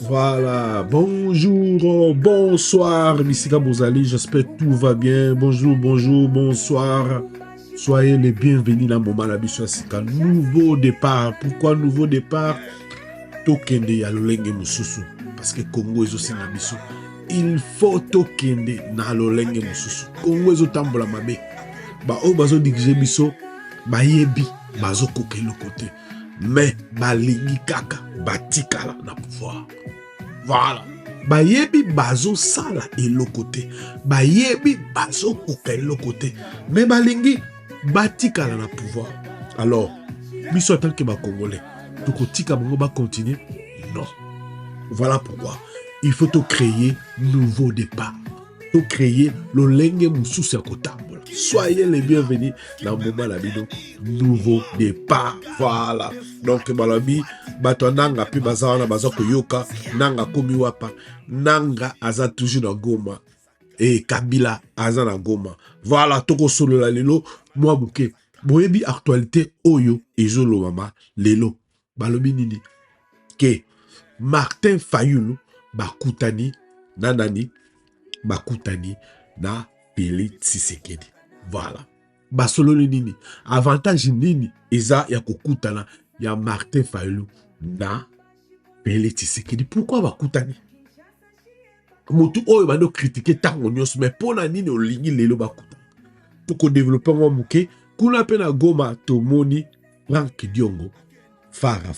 Voilà, bonjour, bonsoir, Missika Bozali, j'espère que tout va bien. Bonjour, bonjour, bonsoir. Soyez les bienvenus dans Moment la Bissoasika. Nouveau départ. Pourquoi nouveau départ? Tokende ya lolenge mususu. Parce que Congo est aussi na biso. Il faut tokende na lolenge mususu. Congo est tambola mabe. Ba o bazo dirige biso, ba yebi, bazo koke le côté. Mais balingi kaka, batikala na pouvoir. Voilà. Bayebi bazo sala et le côté. Bayebi bazo koke le côté. Mais balingi batikala na pouvoir. Alors, biso en tant que ba Congolais, tokotika bango ba continuer? Non. Voilà pourquoi il faut te créer nouveau départ. Te créer le lenge mususu ya kotambola. Soyez les bienvenus dans le moment la vidéo nouveau départ. Voilà. Donc balabi bato nanga pi bazana bazako yoka nanga komi wapa nanga aza toujours na Goma et Kabila aza na Goma. Voilà toko solo la lelo moi bouke boyebi actualité oyo ezolo mama lelo balobi nini ke Martin Fayulu bakutani nanani bakutani na Félix Tshisekedi. Voilà. Basolo nini avantage nini eza ya kokutana ya Martin Fayulu na Félix Tshisekedi. Pourquoi bakutani? Mutu oyo bando critiquer tango nyos mais pona nini olingi lelo bakutana. Toko développer ngo muke kuna pe na Goma tomoni Frank Diongo fara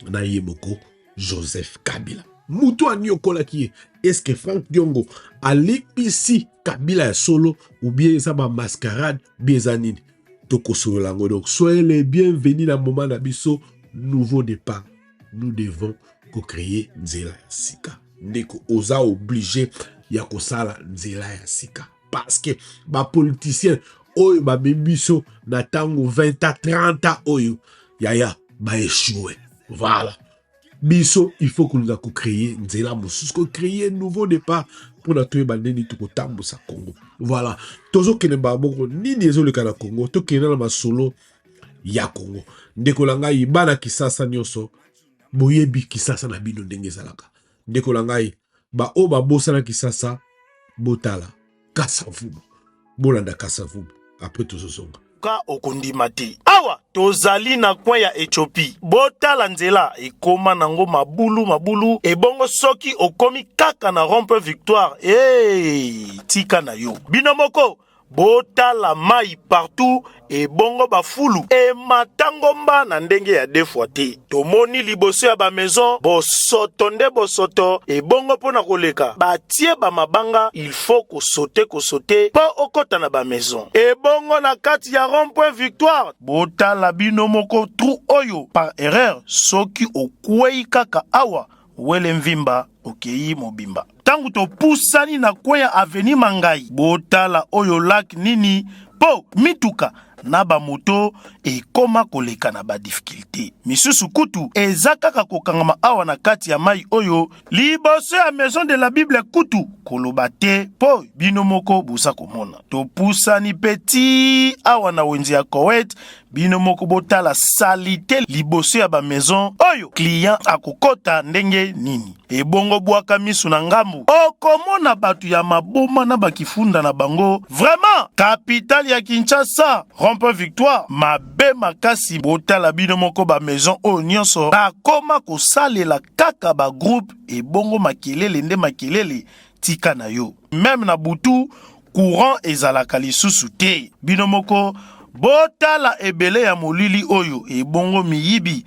na yemoko Joseph Kabila. Mutu aniokola ki est-ce que Frank Diongo alipisi Kabila ya solo ou bien ça ba mascarade bien zanini toko solo lango. Donc soyez les bienvenus dans le moment d'abisso nouveau départ. Nous devons co-créer nzela ya sika. Ndeko oza obligé ya kosala nzela ya sika parce que ba politicien oyo ba biso na tango 20 à 30 ans oyo yaya ba échoué. Voilà. Biso, il faut que nous avons créé nzela mususu, ko créer un nouveau départ pour notre bandeni tout tambo sa Congo. Voilà. Tozo kene ba boko ni nezo le kana Congo, to kene na masolo ya Congo. Ndeko langai bana kisasa nyoso, boyebi kisasa na bino ndenge zalaka. Ndeko langai ba o ba bosa na kisasa botala kasavubu. Bolanda kasavubu. Après tozo songa. Ka okundima te awa tozali na coin ya Ethiopie botala nzela ekoma nango mabulu ebongo soki okomi kaka na rond-point Victoire tika na yo bino moko botala mai partout ebongo bafulu matangomba na ndenge ya defwa te tomoni liboso ya ba maison bosoto ebongo pona koleka batie ba mabanga il faut kosote po okota na ba maison ebongo na kati ya rond-point Victoire botala bino moko trou oyo par erreur soki okwei kaka awa wele mvimba okei mobimba tangu to pusani na kweya aveni mangai botala oyo lak nini po mituka na ba moto ekoma koleka na ba difficulté misusu kutu eza kaka kokangama awa na kati ya mai oyo liboso ya maison de la Bible kutu koloba te po bino moko busa komona to pusani peti awa na wenzi ya Koweït bino moko botala salite liboso ya ba maison oyo client akokota ndenge nini ebongo bwaka misu na ngambu okomona batu ya maboma na bakifunda na bango vraiment capitale ya Kinshasa rond-point Victoire mabe makasi botala bino moko ba maison oyo nyonso bakoma kosalela kaka ba groupe ebongo makelele nde makelele tika na yo même na butu courant ezalaka lisusu te bino moko botala ebele ya molili oyo ebongo miyibi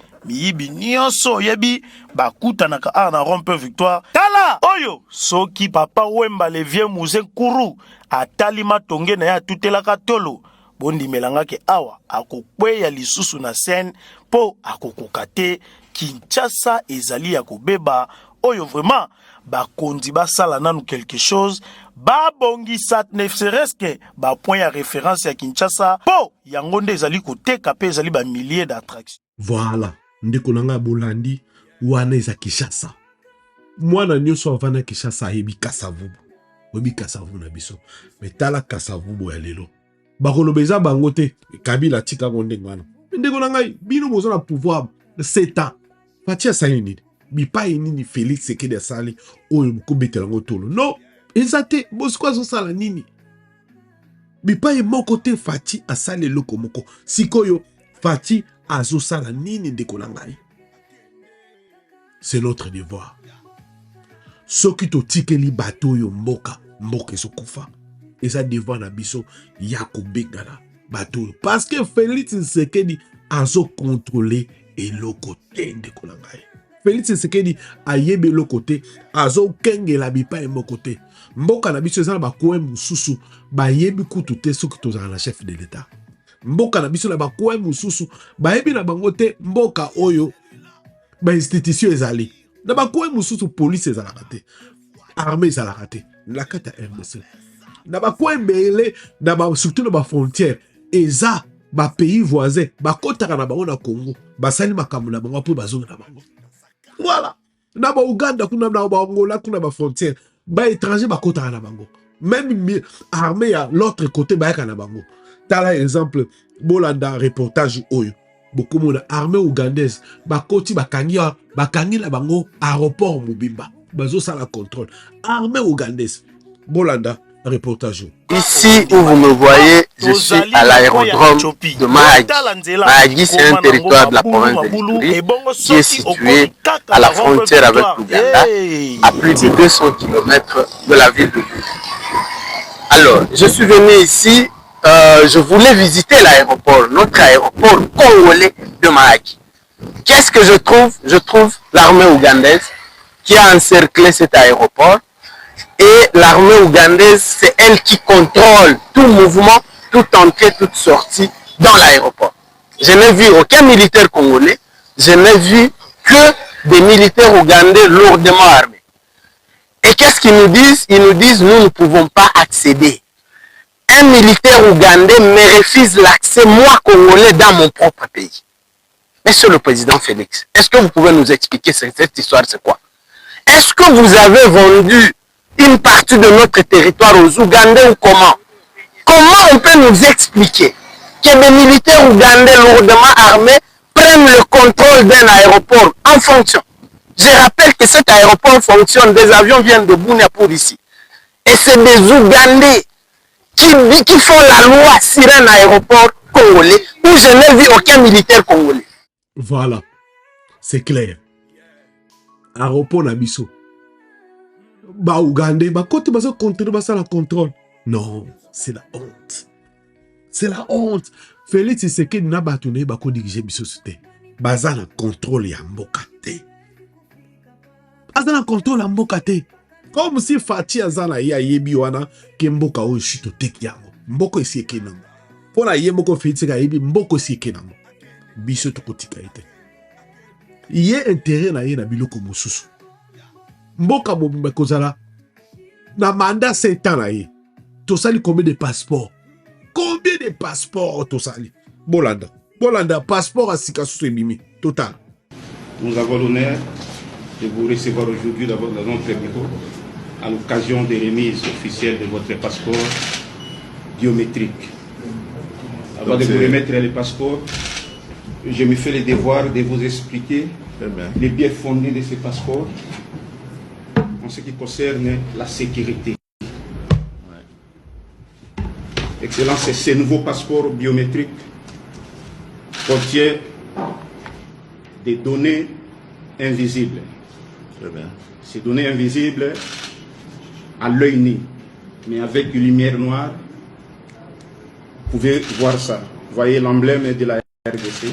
nyonso yebi bakutanaka a na rond-point Victoire tala oyo soki papa Wemba le vieux Mouze Nkuru atali matonge na ya tutelaka tolo bondimelangake awa akokweya lisusu na scène po akokoka te Kinshasa ezali ya kobeba oyo vraiment bakondi basala nanu quelque chose babongisa ne serait-ce que ba point ya référence ya Kinshasa po yango nde ezali koteka pe ezali ba milliers d'attractions. Voilà. Ndeko nanga bolandi wana eza Kinshasa. Mwana nyonso avana Kinshasa yebi kasavubu. Obi kasavubu na biso. Metala kasavubu ya lelo. Bakolobeza bango te Kabila tika ngonde ngwana. Ndeko nanga bino bozo na pouvoir 7 ans. Fatia sayini. bipai nini Félix Tshisekedi asali oyo bokobetela ngo tolo non eza te bosiko azosala nini bipai moko te Fati asali eloko moko sikoyo Fati azosala nini ndeko na ngai c'est notre devoir soki totikeli bato oyo mboka ezokufa eza devoir na biso ya kobengana bato oyo parce que Félix Tshisekedi azokontrole eloko te ndeko na ngai Félix Tshisekedi ayebi eloko te azokengela bipai moko te mboka na biso eza na bakoin mosusu bayebi kutu te soki tozala na chef de l'État mboka na biso na bakoin mosusu bayebi na bango te mboka oyo institution ezali na bakoin mosusu police ezalaka te armée ezalaka te na kati ya RDC na bakoin ebele surtout na bafrontière eza bapays voisins bakotaka na bango na Congo basali makambo na bango mpo bazonga na bango voilà na Uganda kuna na Angola kuna bafrontière étranger bakotaka na bango même armée ya l'autre côté bayaka na bango tala exemple bolanda reportage oyo bokomona armée ougandaise bakoti bakangi na bango aéroport Mobimba bazosala contrôle armée ougandaise bolanda reportage. Ici où vous me voyez, je suis à l'aérodrome de Mahagi. Mahagi, c'est un territoire de la province de l'Ituri qui est situé à la frontière avec l'Ouganda, à plus de 200 km de la ville de Bunia. Alors, je suis venu ici, je voulais visiter l'aéroport, notre aéroport congolais de Mahagi. Qu'est-ce que je trouve? Je trouve l'armée ougandaise qui a encerclé cet aéroport. Et l'armée ougandaise, c'est elle qui contrôle tout mouvement, toute entrée, toute sortie dans l'aéroport. Je n'ai vu aucun militaire congolais, je n'ai vu que des militaires ougandais lourdement armés. Et qu'est-ce qu'ils nous disent? Ils nous disent, nous ne pouvons pas accéder. Un militaire ougandais me refuse l'accès, moi congolais, dans mon propre pays. Monsieur le président Félix, est-ce que vous pouvez nous expliquer cette histoire, c'est quoi? Est-ce que vous avez vendu une partie de notre territoire aux Ougandais ou comment? Comment on peut nous expliquer que des militaires ougandais lourdement armés prennent le contrôle d'un aéroport en fonction? Je rappelle que cet aéroport fonctionne, des avions viennent de Bunia pour ici. Et c'est des Ougandais qui font la loi sur un aéroport congolais où je n'ai vu aucun militaire congolais. Voilà, c'est clair. Aéroport Nabiso. Bah Ougandais, bah côté bah ça contrôle, bah ça la contrôle. Non, c'est la honte. C'est la honte. Félix Tshisekedi n'a pas tourné bah ko diriger biso c'était. Bah ça la contrôle ya mboka te. Bah ça la contrôle ya mboka te. Comme si Fati azana ya yebi wana ke mboka o shito teki yango. Mboko esi ekenango. Pona ye moko Félix yebi mboko esi ekenango. Biso tokotika ete. Iye intérêt na ye na biloko mosusu. Mboka Mobimba kozala na mandat 7 ans na ye. Tosali combien de passeports? Combien de passeports tosali? Bolanda passeport à Sikasu Ebimi total. Nous avons l'honneur de vous recevoir aujourd'hui dans notre bureau à l'occasion des remises officielles de votre passeport biométrique. Avant de vous remettre les passeports, je me fais le devoir de vous expliquer les biais fondés de ces passeports en ce qui concerne la sécurité. Excellence, ces nouveaux passeports biométriques contiennent des données invisibles. Ces données invisibles à l'œil nu, mais avec une lumière noire, vous pouvez voir ça. Vous voyez l'emblème de la RDC.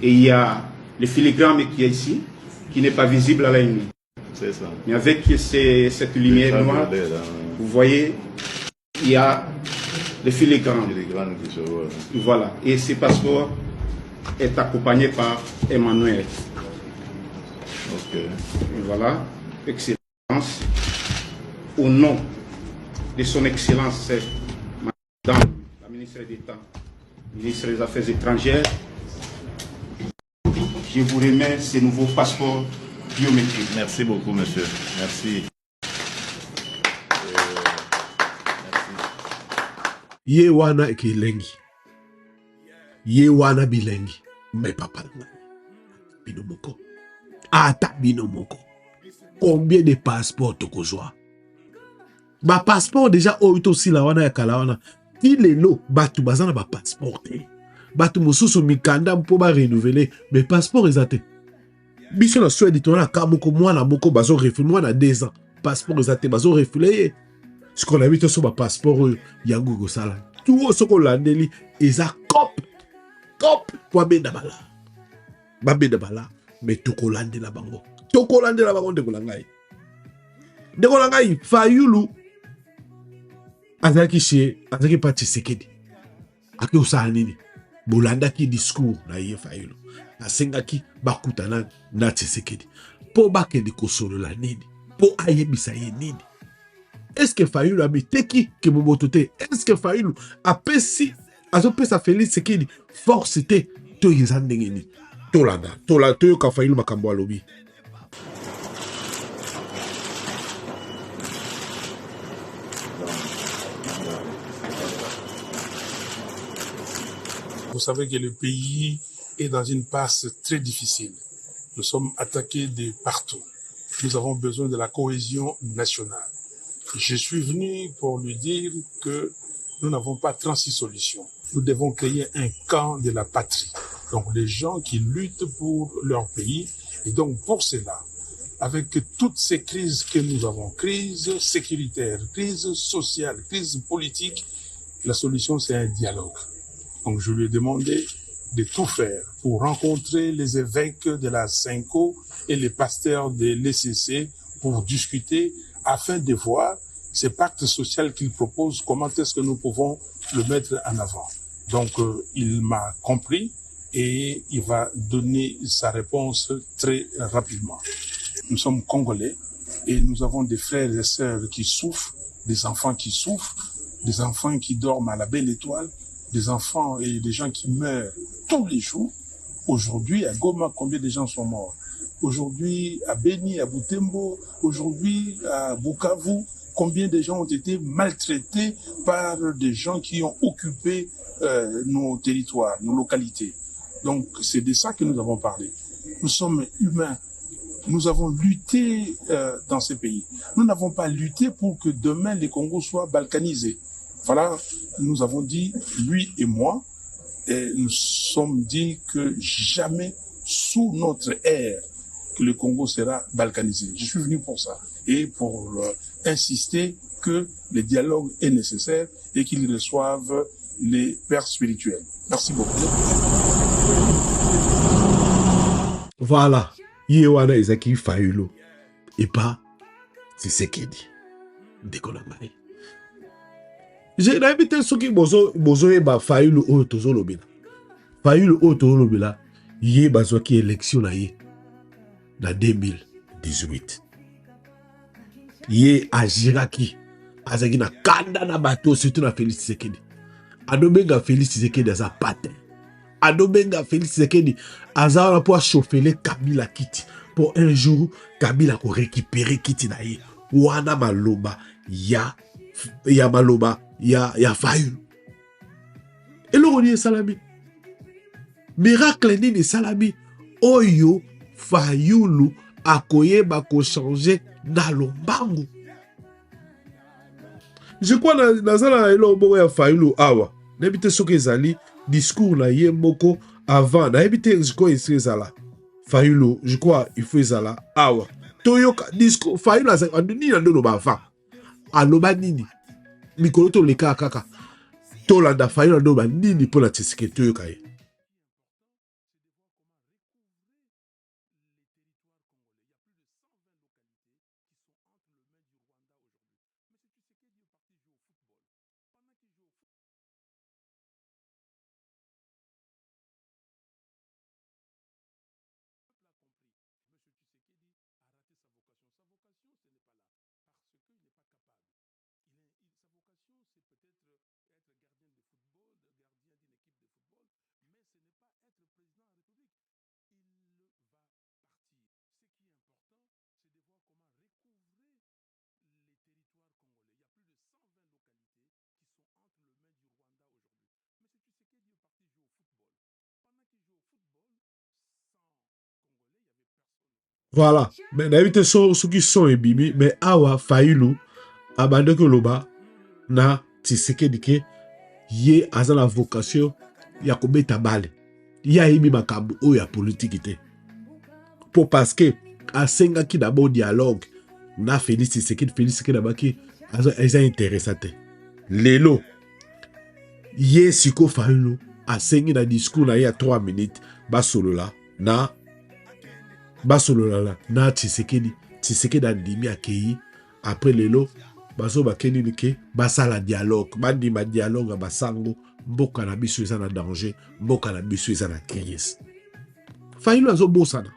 Et il y a le filigrane qui est ici, qui n'est pas visible à l'œil nu. C'est ça. Mais avec cette lumière noire, vous voyez, il y a le filigrane. Qui se voit. Voilà. Et ce passeport est accompagné par Emmanuel. Et voilà. Excellence. Au nom de son Excellence, Madame la ministre d'État, ministre des Affaires étrangères, je vous remets ces nouveaux passeports biométriques. Merci beaucoup, monsieur. Merci. Ye wana ekilengi. Ye wana bilengi. Mais papa binomoko. ata bino moko. Combien de passeports tokozwa? Ba passeport déjà oito si la wana ya kala wana. Ti lelo batu bazana ba passeport te. Batu mosusu mikanda mpo ba renouveler mais passeport ezate. Biso na Suède tona ka moko mwana moko bazo refiler mwana 2 ans. Passeport ezate bazo refiler. Ce qu'on a vu sur ba passeport yango go sala. Tout ce qu'on landeli eza cop pour benda bala. Ba benda bala mais toko landela bango. Toko landela bango de kolangai. De kolangai Fayulu azaki chez azaki pa Tshisekedi aki osala nini bolandaki discours na ye Fayulu asengaki bakutana na Tshisekedi po bakende kosolola nini po ayebisa ye nini. Est-ce que Fayulu amiteki ke moboto te? Est-ce que Fayulu apesi azopesa Félix Tshisekedi force te to yeza ndenge nini tolanda toyoka Fayulu makambo alobi. Vous savez que le pays est dans une passe très difficile. Nous sommes attaqués de partout. Nous avons besoin de la cohésion nationale. Je suis venu pour lui dire que nous n'avons pas 36 solutions. Nous devons créer un camp de la patrie. Donc les gens qui luttent pour leur pays. Et donc pour cela, avec toutes ces crises que nous avons, crise sécuritaire, crise sociale, crise politique, la solution c'est un dialogue. Donc je lui ai demandé de tout faire pour rencontrer les évêques de la Cinco et les pasteurs de l'ECC pour discuter afin de voir ce pacte social qu'il propose, comment est-ce que nous pouvons le mettre en avant. Donc il m'a compris et il va donner sa réponse très rapidement. Nous sommes Congolais et nous avons des frères et sœurs qui souffrent, des enfants qui souffrent, des enfants qui dorment à la belle étoile, des enfants et des gens qui meurent tous les jours. Aujourd'hui, à Goma, combien de gens sont morts? Aujourd'hui, à Beni, à Butembo, aujourd'hui, à Bukavu, combien de gens ont été maltraités par des gens qui ont occupé nos territoires, nos localités. Donc, c'est de ça que nous avons parlé. Nous sommes humains. Nous avons lutté dans ces pays. Nous n'avons pas lutté pour que demain les Congos soient balkanisés. Voilà, nous avons dit, lui et moi, et nous sommes dit que jamais sous notre ère que le Congo sera balkanisé. Je suis venu pour ça et pour insister que le dialogue est nécessaire et qu'ils reçoivent les pères spirituels. Merci beaucoup. Voilà, Yewana Ezaki Fayulu et pas Tshisekedi. Décolomani. J'ai invité ceux qui bozo eba Fayulu o tozolobela. Fayulu o tozolobela ye bazwaki élection na ye na 2018. Ye agiraki azaki na kanda na bato surtout na Félix Tshisekedi. Adobenga Félix Tshisekedi aza patin. Adobenga Félix Tshisekedi aza wana po chauffer Kabila kiti pour un jour Kabila ko récupérer kiti na ye. Wana maloba ya maloba ya Fayulu. Eloko ni salami. Miracle nini salami. Oyo Fayulu akoyeba ko changer na lombangu. Je crois na zala na eloko ya Fayulu awa. N'habite soki ezali discours na ye moko avant. N'habite je crois ezala. Fayulu, je crois il faut ezala awa. Toyoka discours Fayulu azali nini na ndono ba avant. Aloba nini? Mikolo to leka kaka. Tolanda Fayulu ndo ba nini pona Tshisekedi toyoka ye. Voilà. Mais n'habite ceux qui sont ébimi, mais awa Fayulu abandonne que loba na Tshisekedi ke ye aza la vocation ya kobeta bale. Ya ibi makambo o ya politique te. Pour parce que asenga ki d'abord dialogue na Félix Tshisekedi d'abaki aza intéressante. Lelo ye siko Fayulu asengi na discours na ya 3 minutes basolola na Tshisekedi andimi akei après lelo baso bakeni nike basala dialogue bandima dialogue basango mboka na biso eza na danger mboka na biso eza na crise Fayulu azo bosana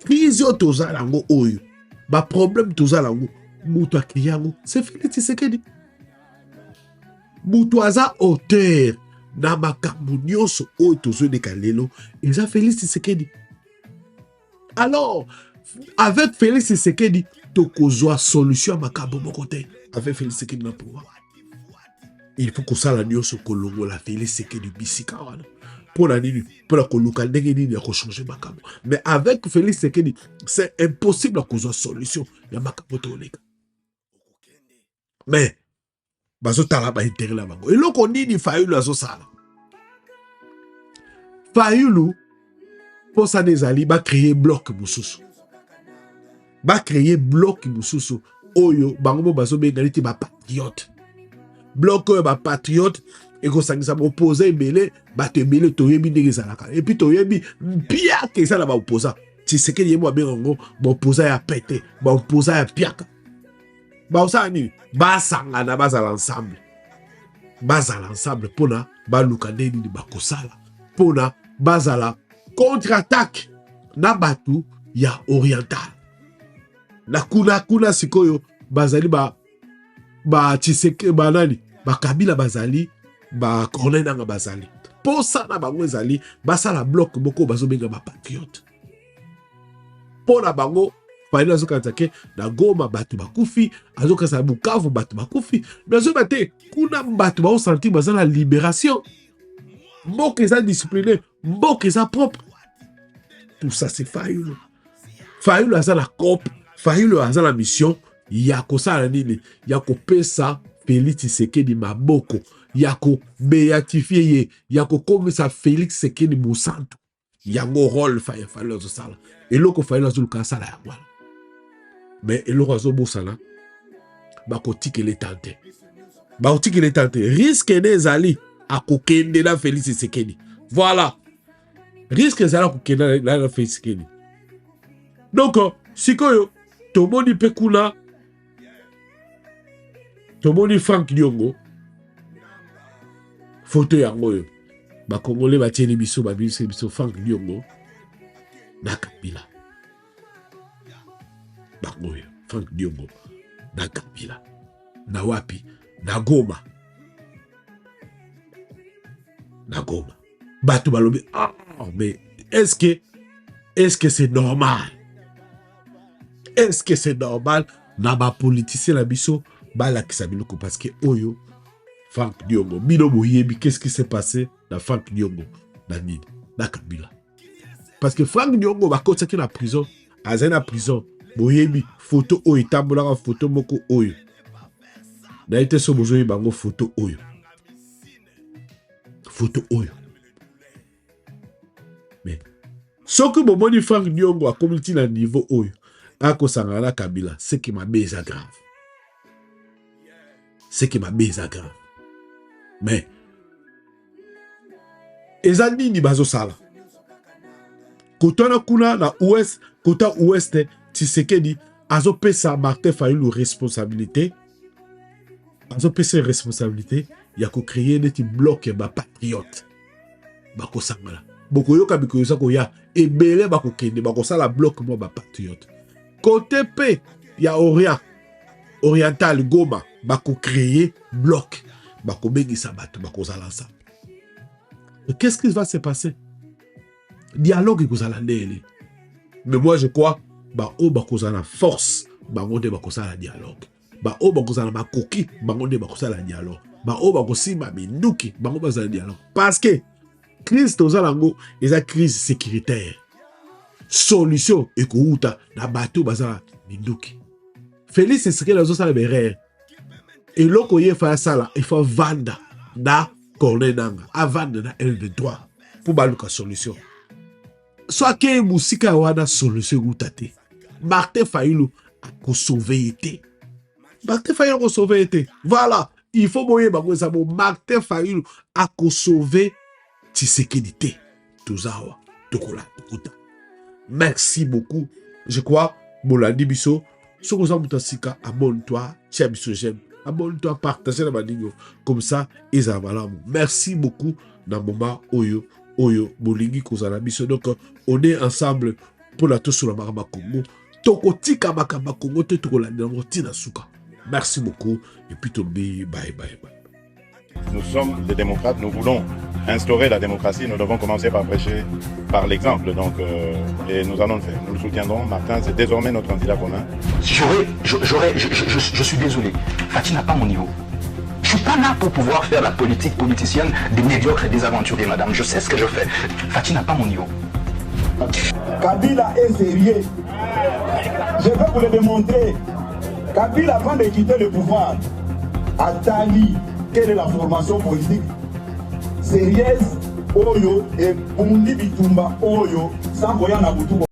crise oyo tozala yango oyo baproblème tozala yango mutu akei yango c'est Félix Tshisekedi mutu aza auteur na makambo nyonso oyo tozoleka lelo eza Félix Tshisekedi. Alors, avec Félix Tshisekedi, tokozwa solution à makambo moko te. Avec Félix Tshisekedi na pouvoir. Il faut que ça la nyonso kolongo la Félix Tshisekedi bisika wana. Pour la nini, pour la koluka ndenge nini ya ko changer makambo. Mais avec Félix Tshisekedi, c'est impossible à kozwa solution ya makambo to leka. Mais bazo tala ba intérêt la bango. Eloko nini Fayulu azo sala. Fayulu pour ça des alliés, va créer bloc mususu. Va créer bloc mususu. Oyo, bango bazo bengaliti ba patriote. Bloc oyo ba patriote, et ko sangisa ba opposé belé, ba te belé toyebi ndenge zalaka. Et puis toyebi pia ke ça la ba opposa. Tshisekedi yemo bengo ba opposa ya pété, ba opposa ya piaka. Ba osani, ba sangana bazala ensemble. Bazala ensemble pona ba lukande ni ba kosala. Pona bazala contre-attaque na batu ya oriental. Na kuna sikoyo bazali ba Tshisekedi ba nani ba Kabila bazali ba Corneille nanga bazali. Posa na bango ezali basala bloc moko bazobenga ba patriote. Pona bango Fayulu azokatake na Goma batu bakufi, azokasa Bukavu batu bakufi. Mais azobate kuna batu ba senti bazala libération. Mboka eza discipliné, mboka eza propre. Tout ça c'est Fayulu. Fayulu aza la COP, Fayulu aza la mission, yako sala nini, yako pesa Félix Tshisekedi maboko, yako béatifier ye, yako komisa Félix Tshisekedi musantu. Yango rôle Fayulu azo sala. Eloko Fayulu azo luka sala ya wala. Mais eloko azo bosala, bako tikele tante. Bako tikele tante. Risque nezali à kokende na Félix Tshisekedi. Voilà. Risque ezala kokende na Félix Tshisekedi. Donc, sikoyo, tomoni pekuna, tomoni Frank Diongo, photo yango yo. Ba Congolais ba tieni biso, ba biso Frank Diongo, na Kabila. Bango yo, Frank Diongo, na Kabila. Na wapi, na Goma. Na Goma. Batu balobi, ah, mais est-ce que c'est normal? Est-ce que c'est normal? Na ba politicien la biso, ba la kisabiloko parce que oyo, Frank Diongo, Mino Boyebi, qu'est-ce qui s'est passé dans Frank Diongo, dans Nini, dans Kabila? Parce que Frank Diongo va continuer la prison, à la prison, Boyebi, photo oyo, tambola photo moko oyo. Na été so bozoyi bango photo oyo. Photo oyo. Mais, ce que mon moni Frank Diongo a commis na niveau oyo, ako sangana Kabila, c'est qui m'a baisé grave. C'est qui m'a baisé grave. Mais, ezali ni bazo sala. Kotana kuna na ouest, kota ouest, Tshisekedi, azo pesa Martin Fayulu responsabilité. Azo pesa responsabilité, yako créer des blocs ba patriote. Bako sangala. Boko yoka biko yosako ya, ebele bako kende, bako sala bloc mo ba patriote. Côté P, ya oriental Goma, bako créer bloc. Bako bengi sabatu, bako zala ensemble. Qu'est-ce qui va se passer? Dialogue ko zala ndele. Mais moi je crois, bako zala force, bako zala dialogue. Bako zala makoki, bako zala dialogue. Bako sima minduki, bako zala dialogue. Parce que crise tozalango, c'est une crise sécuritaire. solution ekouta na bato bazala minduki. Félix Tshisekedi azosala berere. Eloko ye fa sala, il faut vanda na corner nanga, avanda na L23 pour baluka solution. Soit que musika wana solution gutate. Martin Fayulu a ko sauver été. Martin Fayulu a ko sauver été. Voilà, il faut moyen bango ça bon Martin Fayulu a ko sauver Tshisekedi. Tozawa, tokola, tokuta. Merci beaucoup. Je crois Bolandi biso, soko za mutasika abonne-toi, tia biso j'aime. Abonne-toi, partagez la vidéo. Comme ça, ils en valaient. Merci beaucoup dans le moment Oyo, Bolingi, Kozala, Biso. Donc, on est ensemble pour la tour sur la Marama Congo. Tokotika Makamba Congo, Tokola, Tina Souka. Merci beaucoup. Et puis, Tombi, bye, bye, bye. Nous sommes des démocrates, nous voulons instaurer la démocratie, nous devons commencer par prêcher par l'exemple. Donc, et nous allons le faire. Nous le soutiendrons. Martin, c'est désormais notre candidat commun. Je suis désolé. Fatih n'a pas mon niveau. Je ne suis pas là pour pouvoir faire la politique politicienne des médiocres et des aventuriers, madame. Je sais ce que je fais. Fatih n'a pas mon niveau. Kabila est sérieux. Je vais vous le démontrer. Kabila, avant de quitter le pouvoir, a tali quelle est la formation politique sérieuse Oyo et Bundi Bitumba Oyo sans Boyana Boutou.